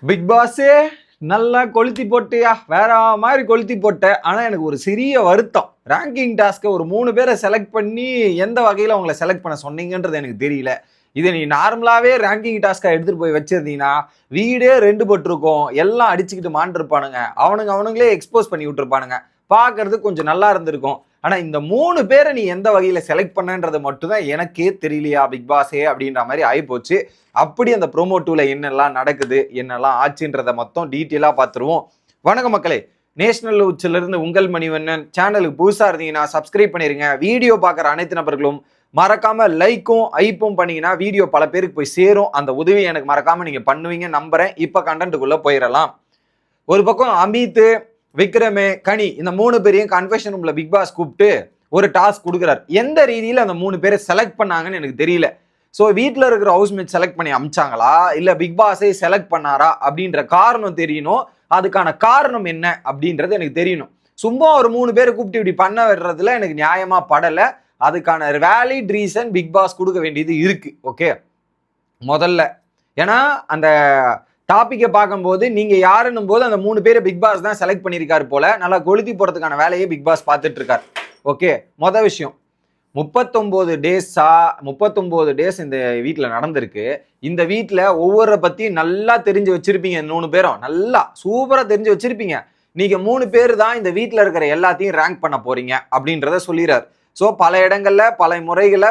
Big பாஸே நல்லா கொளுத்தி போட்டியா, வேற மாதிரி கொளுத்தி போட்ட. ஆனா எனக்கு ஒரு சிறிய வருத்தம். ரேங்கிங் டாஸ்க்கை ஒரு 3 பேரை செலக்ட் பண்ணி எந்த வகையில் அவங்கள செலக்ட் பண்ண சொன்னீங்கன்றது எனக்கு தெரியல. இதை நீ நார்மலாவே ரேங்கிங் டாஸ்க்கை எடுத்துட்டு போய் வச்சிருந்தீங்கன்னா வீடே 2 பட்டிருக்கும். எல்லாம் அடிச்சுக்கிட்டு மாண்டிருப்பானுங்க. அவனுங்களே எக்ஸ்போஸ் பண்ணி விட்டுருப்பானுங்க. பார்க்கறது கொஞ்சம் நல்லா இருந்திருக்கும். ஆனா இந்த 3 பேரை நீ எந்த வகையில செலக்ட் பண்ணன்றது மட்டும்தான் எனக்கே தெரியலையா பிக் பாஸே அப்படின்ற மாதிரி ஆயிப்போச்சு. அப்படி அந்த ப்ரோமோ 2ல என்னெல்லாம் நடக்குது, என்னெல்லாம் ஆச்சுன்றத மொத்தம் டீட்டெயிலா பார்த்துருவோம். வணக்கம் மக்களே, நேஷனல் உச்சில இருந்து உங்கள் மணிவண்ணன். சேனலுக்கு புதுசா இருந்தீங்கன்னா சப்ஸ்கிரைப் பண்ணிருங்க. வீடியோ பார்க்குற அனைத்து நபர்களும் மறக்காம லைக்கும் ஐப்பும் பண்ணீங்கன்னா வீடியோ பல பேருக்கு போய் சேரும். அந்த உதவி எனக்கு மறக்காம நீங்க பண்ணுவீங்க நம்புறேன். இப்ப கண்டென்ட்டுக்குள்ள போயிடலாம். ஒரு பக்கம் அமித், விக்ரமே, கனி இந்த 3 பேரையும் கன்ஃபெஷன் ரூம்ல பிக் பாஸ் கூப்பிட்டு ஒரு டாஸ்க் கொடுக்குறாரு. எந்த ரீதியில அந்த 3 பேரை செலக்ட் பண்ணாங்கன்னு எனக்கு தெரியல. ஸோ வீட்டில் இருக்கிற ஹவுஸ்மேட் செலக்ட் பண்ணி அமிச்சாங்களா இல்லை பிக் பாஸே செலக்ட் பண்ணாரா அப்படின்ற காரணம் தெரியணும். அதுக்கான காரணம் என்ன அப்படின்றது எனக்கு தெரியணும். சும்மா ஒரு 3 பேரை கூப்பிட்டு இப்படி பண்ண வர்றதுல எனக்கு நியாயமா படலை. அதுக்கான வேலிட் ரீசன் பிக் பாஸ் கொடுக்க வேண்டியது இருக்கு. ஓகே, முதல்ல ஏன்னா அந்த டாபிக்கை பார்க்கும்போது நீங்க யாருன்னும் போது அந்த 3 பேரை பிக் பாஸ் தான் செலக்ட் பண்ணியிருக்காரு போல. நல்லா கொளுத்தி போறதுக்கான வேலையை பிக் பாஸ் பார்த்துட்டு இருக்காரு. ஓகே, மொதல் விஷயம், 39 டேஸ் இந்த வீட்டில் நடந்திருக்கு. இந்த வீட்டில் ஒவ்வொரு பத்தியும் நல்லா தெரிஞ்சு வச்சிருப்பீங்க. 3 பேரும் நல்லா சூப்பரா தெரிஞ்சு வச்சிருப்பீங்க. நீங்க 3 பேர் தான் இந்த வீட்டில் இருக்கிற எல்லாத்தையும் ரேங்க் பண்ண போறீங்க அப்படின்றத சொல்லிடுறாரு. ஸோ பல இடங்கள்ல பல முறைகளை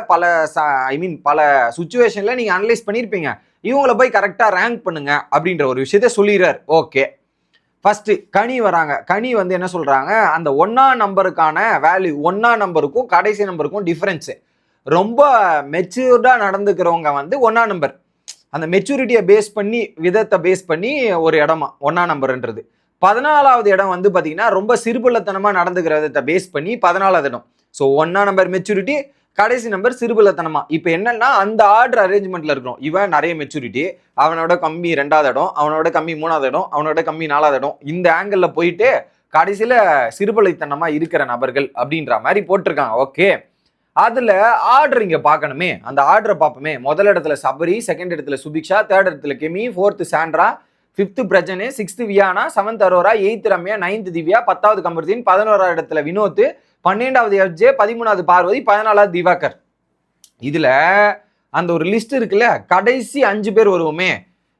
பல சுச்சுவேஷன்ல நீங்க அனலைஸ் பண்ணியிருப்பீங்க. இவங்களை போய் கரெக்டா ரேங்க் பண்ணுங்க அப்படின்ற ஒரு விஷயத்த சொல்லிடுறாரு. ஓகே, ஃபர்ஸ்ட் கனி வராங்க. கனி வந்து என்ன சொல்றாங்க, அந்த 1ஆம் நம்பருக்கான வேல்யூ 1ஆம் நம்பருக்கும் கடைசி நம்பருக்கும் டிஃபரன்ஸ். ரொம்ப மெச்சூர்டா நடந்துக்கிறவங்க வந்து 1ஆம் நம்பர். அந்த மெச்சூரிட்டியை பேஸ் பண்ணி விதத்தை பேஸ் பண்ணி ஒரு இடமா 1ஆம் நம்பர்ன்றது. 14வது இடம் வந்து பாத்தீங்கன்னா ரொம்ப சிறுபுள்ளத்தனமா நடந்துக்கிற விதத்தை பேஸ் பண்ணி 14வது இடம். ஸோ 1ஆம் நம்பர் மெச்சூரிட்டி, கடைசி நம்பர் சிறுபுள்ளத்தனமா. இப்போ என்னன்னா அந்த ஆர்டர் அரேஞ்ச்மெண்ட்ல இருக்கணும். இவன் நிறைய மெச்சூரிட்டி, அவனோட கம்மி 2வது இடம், அவனோட கம்மி 3வது இடம், அவனோட கம்மி 4வது இடம். இந்த ஆங்கிள் போயிட்டு கடைசியில சிறுபுள்ளைத்தனமா இருக்கிற நபர்கள் அப்படின்ற மாதிரி போட்டிருக்காங்க. ஓகே, அதுல ஆர்டர் இங்க பார்க்கணுமே, அந்த ஆர்டரை பார்ப்போமே. முதல் இடத்துல சபரி, செகண்ட் இடத்துல சுபிக்ஷா, தேர்ட் இடத்துல கெமி, 4th Sandra, 5th பிரஜனே, 6th Viana, 7th Arora, 8th Ramya, 9th Divya, 10வது கமருதீன், 11வது இடத்துல வினோத், 12வது எஃப்ஜே, 13வது பார்வதி, 14வது திவாகர். இதுல அந்த ஒரு லிஸ்ட் இருக்குல்ல, கடைசி 5 பேர் வருவோமே,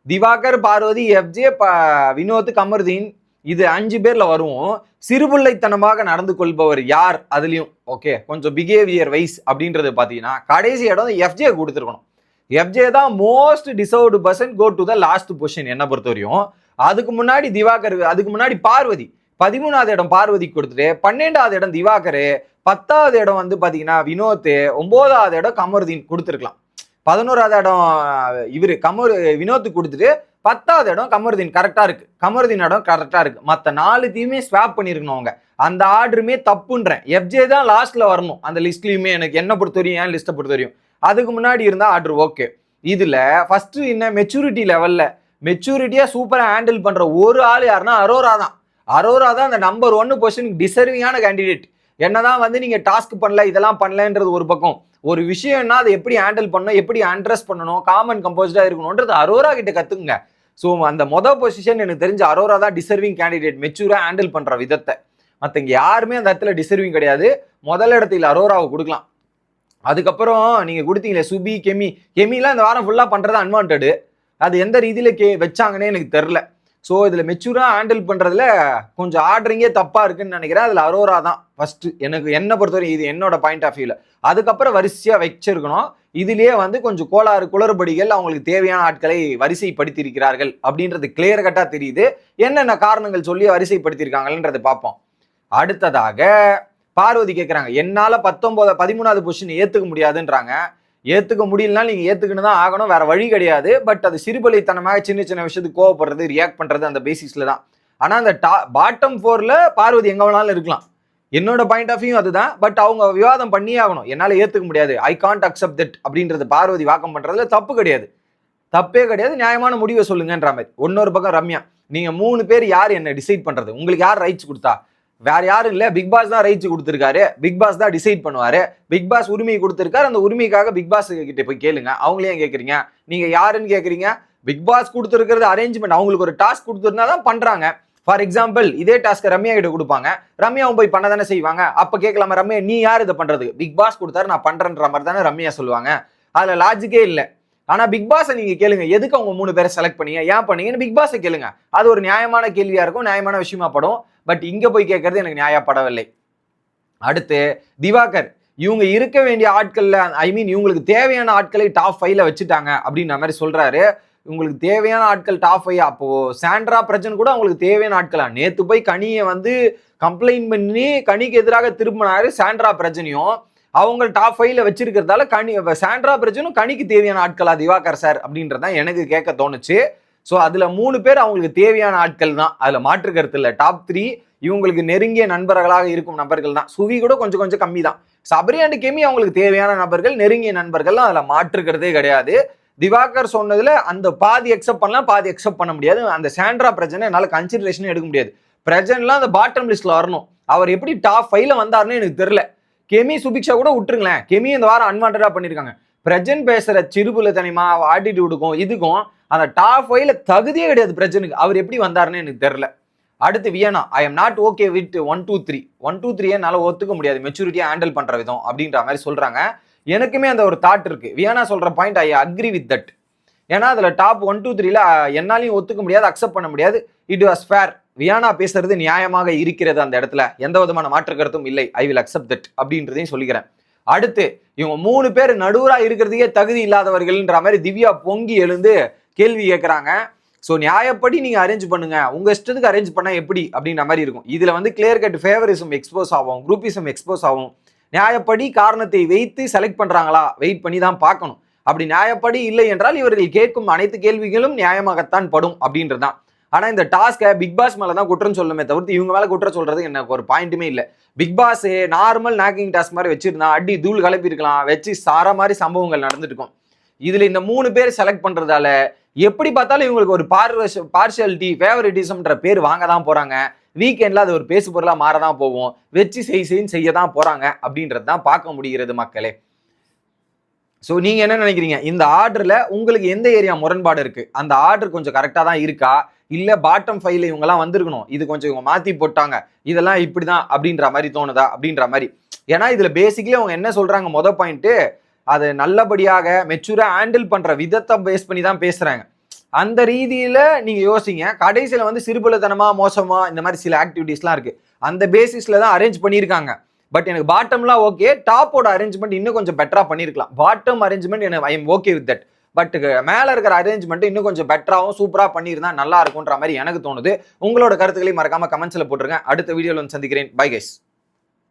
திவாகர், பார்வதி, எஃப்ஜே, வினோத், கமருதீன், இது 5 பேர்ல வருவோம். சிறுபுள்ளைத்தனமாக நடந்து கொள்பவர் யார் அதுலயும். ஓகே, கொஞ்சம் பிஹேவியர் வைஸ் அப்படின்றது பாத்தீங்கன்னா கடைசி இடம் எஃப்ஜே கொடுத்துருக்கணும். எஃப்ஜே தான் most deserved person go to the last position என்ன பொறுத்த வரையும். அதுக்கு முன்னாடி திவாகர், அதுக்கு முன்னாடி பார்வதி. 13வது இடம் பார்வதி கொடுத்துட்டு 12வது இடம் திவாகர், 10வது இடம் வந்து பாத்தீங்கன்னா வினோத், 9வது இடம் கமருதீன் கொடுத்துருக்கலாம். 11வது இடம் வினோத் கொடுத்துட்டு 10வது இடம் கமருதீன் கரெக்டா இருக்கு. கமருதீன் இடம் கரெக்டா இருக்கு. மற்ற 4த்தையுமே ஸ்வாப் பண்ணிருக்கணும் அவங்க. அந்த ஆர்டருமே தப்புன்றேன். எஃப்ஜே தான் லாஸ்ட்ல வரணும் அந்த லிஸ்ட்லயுமே. எனக்கு என்ன பொறுத்த வரையும், என் லிஸ்ட்டை பொறுத்த வரையும் அதுக்கு முன்னாடி இருந்தா ஆர்டர் ஓகே. இதுல ஃபர்ஸ்ட் என்ன, மெச்சூரிட்டி லெவல்ல மெச்சூரிட்டியா சூப்பரா ஹேண்டில் பண்ற ஒரு ஆள் யாருன்னா அரோரா தான். அரோரா தான் அந்த நம்பர் 1 பொசிஷனுக்கு டிசர்விங்கான கேண்டிடேட். என்னதான் வந்து நீங்க டாஸ்க் பண்ணல, இதெல்லாம் பண்ணலன்றது ஒரு பக்கம். ஒரு விஷயம்னா அதை எப்படி ஹேண்டில் பண்ணணும், எப்படி அட்ரஸ் பண்ணணும், காமன் கம்போஸ்டா இருக்கணும்ன்றது அரோரா கிட்ட கத்துக்குங்க. ஸோ அந்த மொதல் பொசிஷன் எனக்கு தெரிஞ்ச அரோரா தான் டிசர்விங் கேண்டிடேட், மெச்சூரா ஹேண்டில் பண்ற விதத்தை. மற்றவங்க யாருமே அந்த இடத்துல டிசர்விங் கிடையாது. முதல் இடத்துல அரோராவை கொடுக்கலாம். அதுக்கப்புறம் நீங்க கொடுத்தீங்களே சுபி, கெமிலாம் இந்த வாரம் ஃபுல்லா பண்றது அன்வான்டடு. அது எந்த ரீதியில வச்சாங்கன்னே எனக்கு தெரியல. ஸோ இதுல மெச்சூரா ஹேண்டில் பண்றதுல கொஞ்சம் ஆர்டரிங்கே தப்பா இருக்குன்னு நினைக்கிறேன். அதுல அரோரா தான் ஃபர்ஸ்ட். என்ன பொறுத்தவரை இது என்னோட பாயிண்ட் ஆஃப் வியூல. அதுக்கப்புறம் வரிசையா வச்சிருக்கணும். இதுலயே வந்து கொஞ்சம் குளறுபடிகள், அவங்களுக்கு தேவையான ஆட்களை வரிசைப்படுத்தி இருக்கிறார்கள் அப்படின்றது கிளியர் கட்டா தெரியுது. என்னென்ன காரணங்கள் சொல்லி வரிசைப்படுத்தியிருக்காங்கன்றதை பார்ப்போம். அடுத்ததாக பார்வதி கேட்குறாங்க, என்னால 13வது பொசிஷன் ஏத்துக்க முடியாதுன்றாங்க. ஏத்துக்க முடியலனா நீங்க ஏத்துக்கிட்டு தான் ஆகணும், வேற வழி கிடையாது. பட் அது சிறுபலித்தனமாக சின்ன சின்ன விஷயத்துக்கு கோவப்படுறது, ரியாக்ட் பண்றது அந்த பேசிஸ்ல தான். ஆனா அந்த பாட்டம் 4ல பார்வதி எங்க வேணாலும் இருக்கலாம். என்னோட பாயிண்ட் ஆஃப் வியூ அதுதான். பட் அவங்க விவாதம் பண்ணியே ஆகணும். என்னால ஏத்துக்க முடியாது, ஐ கான்ட் அக்செப்ட் தட் அப்படின்றது பார்வதி வாக்கம் பண்றதுல தப்பு கிடையாது, தப்பே கிடையாது. நியாயமான முடிவை சொல்லுங்கன்ற மாதிரி. இன்னொரு பக்கம் ரம்யா, நீங்க 3 பேர் யார் என்ன டிசைட் பண்றது, உங்களுக்கு யார் ரைட்ஸ் கொடுத்தா? வேற யாரும் இல்ல, பிக் பாஸ் தான் ரைட்ஸ் கொடுத்திருக்காரு, பிக் பாஸ் தான் டிசைட் பண்ணுவாரு, பிக் பாஸ் உரிமையை கொடுத்திருக்காரு. அந்த உரிமைக்காக பிக் பாஸ் கிட்ட போய் கேளுங்க. அவங்களே கேக்குறீங்க, நீங்க யாருன்னு கேக்குறீங்க. பிக் பாஸ் கொடுத்துருக்கிறது அரேஞ்ச்மெண்ட், அவங்களுக்கு ஒரு டாஸ்க் கொடுத்துருந்தா தான் பண்றாங்க. ஃபார் எக்ஸாம்பிள் இதே டாஸ்க் ரம்யா கிட்ட கொடுப்பாங்க, ரம்யாவும் போய் பண்ண தானே செய்வாங்க. அப்ப கேட்கலாமா, ரம்யா நீ யார் இதை பண்றதுக்கு, பிக் பாஸ் கொடுத்தாரு நான் பண்றேன்ற மாதிரி தானே ரம்யா சொல்லுவாங்க. அதுல லாஜிக்கே இல்லை. ஆனா பிக் பாஸை நீங்க கேளுங்க, எதுக்கு அவங்க 3 பேரை செலக்ட் பண்ணீங்க, ஏன் பண்ணீங்கன்னு பிக் பாஸை கேளுங்க. அது ஒரு நியாயமான கேள்வியா இருக்கும், நியாயமான விஷயமா படும். பட் இங்க போய் கேட்கறது எனக்கு நியாயப்படவில்லை. அடுத்து திவாகர், இவங்க இருக்க வேண்டிய ஆட்கள்ல இவங்களுக்கு தேவையான ஆட்களை டாப் 5ல வச்சுட்டாங்க அப்படின்ற மாதிரி சொல்றாரு. உங்களுக்கு தேவையான ஆட்கள் டாப் 5, அப்போ சாண்ட்ரா பிரஜன் கூட அவங்களுக்கு தேவையான ஆட்களா? நேத்து போய் கனியை வந்து கம்ப்ளைண்ட் பண்ணி கனிக்கு எதிராக திரும்பினாரு சாண்ட்ரா பிரஜனையும், அவங்க டாப் 5ல வச்சிருக்கிறதால சாண்ட்ரா பிரஜனும் கனிக்கு தேவையான ஆட்களா திவாகர் சார் அப்படின்றதான் எனக்கு கேட்க தோணுச்சு. ஸோ அதுல 3 பேர் அவங்களுக்கு தேவையான ஆட்கள் தான், அதுல மாற்று கருத்து இல்லை. டாப் 3 இவங்களுக்கு நெருங்கிய நண்பர்களாக இருக்கும் நபர்கள் தான். சுவி கூட கொஞ்சம் கொஞ்சம் கம்மி தான். சபரி அண்ட் கெமி அவங்களுக்கு தேவையான நபர்கள், நெருங்கிய நண்பர்கள், அதுல மாற்றுக்கிறதே கிடையாது. திவாகர் சொன்னதுல அந்த பாதி எக்ஸப்ட் பண்ணலாம், பாதி எக்ஸப்ட் பண்ண முடியாது. அந்த சாண்ட்ரா பிரஜனை என்னால கன்சிடரேஷன் எடுக்க முடியாது. பிரஜன்லாம் அந்த பாட்டம் லிஸ்ட்ல வரணும். அவர் எப்படி டாப் 5ல வந்தாருன்னு எனக்கு தெரியல. கெமி சுபிக்ஷா கூட விட்டுருங்களேன், கெமி இந்த வாரம் அன்வான்டா பண்ணிருக்காங்க. பிரஜன் பேசுற சிறுபுல தனிமா ஆட்டிடியூடுக்கும் இதுக்கும் அந்த டாப் 5ல தகுதியே கிடையாது பிரஜனுக்கு. அவர் எப்படி வந்தாருன்னு எனக்கு தெரியல. அடுத்து Viyana, I am not okay with 1 2 3 1 2 3 என்னால ஒத்துக்க முடியாது, மெச்சூரிட்டியா ஹேண்டில் பண்ற விதம் அப்படின்ற மாதிரி சொல்றாங்க. எனக்குமே அந்த ஒரு தாட் இருக்கு. வியனா சொல்ற point I agree with that. ஏன்னா அதுல டாப் 1 2 3ல என்னாலையும் ஒத்துக்க முடியாது, அக்செப்ட் பண்ண முடியாது. It was fair. வியானா பேசுறது நியாயமாக இருக்கிறது, அந்த இடத்துல எந்த விதமான மாற்று கருத்தும் இல்லை. ஐ வில் அக்செப்ட் தட் அப்படின்றதையும் சொல்லிக்கிறேன். அடுத்து இவங்க 3 பேர் நடுவரா இருக்கிறதுக்கே தகுதி இல்லாதவர்கள்ன்ற மாதிரி திவ்யா பொங்கி எழுந்து கேள்வி கேட்கறாங்க. ஸோ நியாயப்படி நீங்க அரேஞ்ச் பண்ணுங்க, உங்க இஷ்டத்துக்கு அரேஞ்ச் பண்ணா எப்படி அப்படின்ற மாதிரி இருக்கும். இதுல வந்து கிளியர் கட் ஃபேவரிசம் எக்ஸ்போஸ் ஆகும், குரூப்பிசம் எக்ஸ்போஸ் ஆகும். நியாயப்படி காரணத்தை வைத்து செலக்ட் பண்றாங்களா, வெயிட் பண்ணி தான் பார்க்கணும். அப்படி நியாயப்படி இல்லை என்றால் இவர்கள் கேட்கும் அனைத்து கேள்விகளும் நியாயமாகத்தான் படும் அப்படின்றதான். ஆனா இந்த டாஸ்கை பிக் பாஸ் மேலதான் குற்றம் சொல்லுமே தவிர்த்து இவங்க மேல குற்றம் சொல்றது எனக்கு ஒரு பாயிண்ட்டுமே இல்லை. Bigg Boss normal knocking task மாதிரி வச்சிருந்தா அடி தூள் கலப்பி இருக்கலாம், வச்சு சார மாதிரி சம்பவங்கள் நடந்துட்டு இருக்கும். இதுல இந்த 3 பேர் செலக்ட் பண்றதால எப்படி பார்த்தாலும் இவங்களுக்கு ஒரு பார்ஷியாலிட்டி ஃபேவரிட்டிசம்ன்ற பேர் வாங்க தான் போறாங்க. வீக்கெண்ட்ல அது ஒரு பேசு பொருளா மாறதான் போவோம், வச்சு செய்ய தான் போறாங்க அப்படின்றது தான் பார்க்க முடிகிறது மக்களே. ஸோ நீங்க என்ன நினைக்கிறீங்க, இந்த ஆர்டர்ல உங்களுக்கு எந்த ஏரியா முரண்பாடு இருக்கு? அந்த ஆர்டர் கொஞ்சம் கரெக்டா தான் இருக்கா, இல்ல பாட்டம் 5ல இவங்கெல்லாம் வந்திருக்கணும், இது கொஞ்சம் இவங்க மாத்தி போட்டாங்க, இதெல்லாம் இப்படிதான் அப்படின்ற மாதிரி தோணுதா அப்படின்ற மாதிரி? ஏன்னா இதுல பேசிக்கலி அவங்க என்ன சொல்றாங்க, மொதல் பாயிண்ட் அதை நல்லபடியாக மெச்சூரா ஹேண்டில் பண்ற விதத்தை பேஸ் பண்ணி தான் பேசுறாங்க. அந்த ரீதியில நீங்க யோசிங்க. கடைசியில வந்து சிறுபுலத்தனமா மோசமா இந்த மாதிரி சில ஆக்டிவிட்டிஸ்லாம் இருக்கு, அந்த பேசிஸ்ல தான் அரேஞ்ச் பண்ணியிருக்காங்க. பட் எனக்கு பாட்டம்லாம் ஓகே, டாப்போட அரேஞ்ச்மெண்ட் இன்னும் கொஞ்சம் பெட்டரா பண்ணிருக்கலாம். பாட்டம் அரேஞ்ச்மெண்ட் எனக்கு I am okay with that. But மேல இருக்கிற அரேஞ்ச்மெண்ட் இன்னும் கொஞ்சம் பெட்டராகவும் சூப்பரா பண்ணியிருந்தா நல்லா இருக்கும்ன்ற மாதிரி எனக்கு தோணுது. உங்களோட கருத்துக்களை மறக்காம கமெண்ட்ஸ்ல போட்டுருங்க. அடுத்த வீடியோல வந்து சந்திக்கிறேன். Bye guys.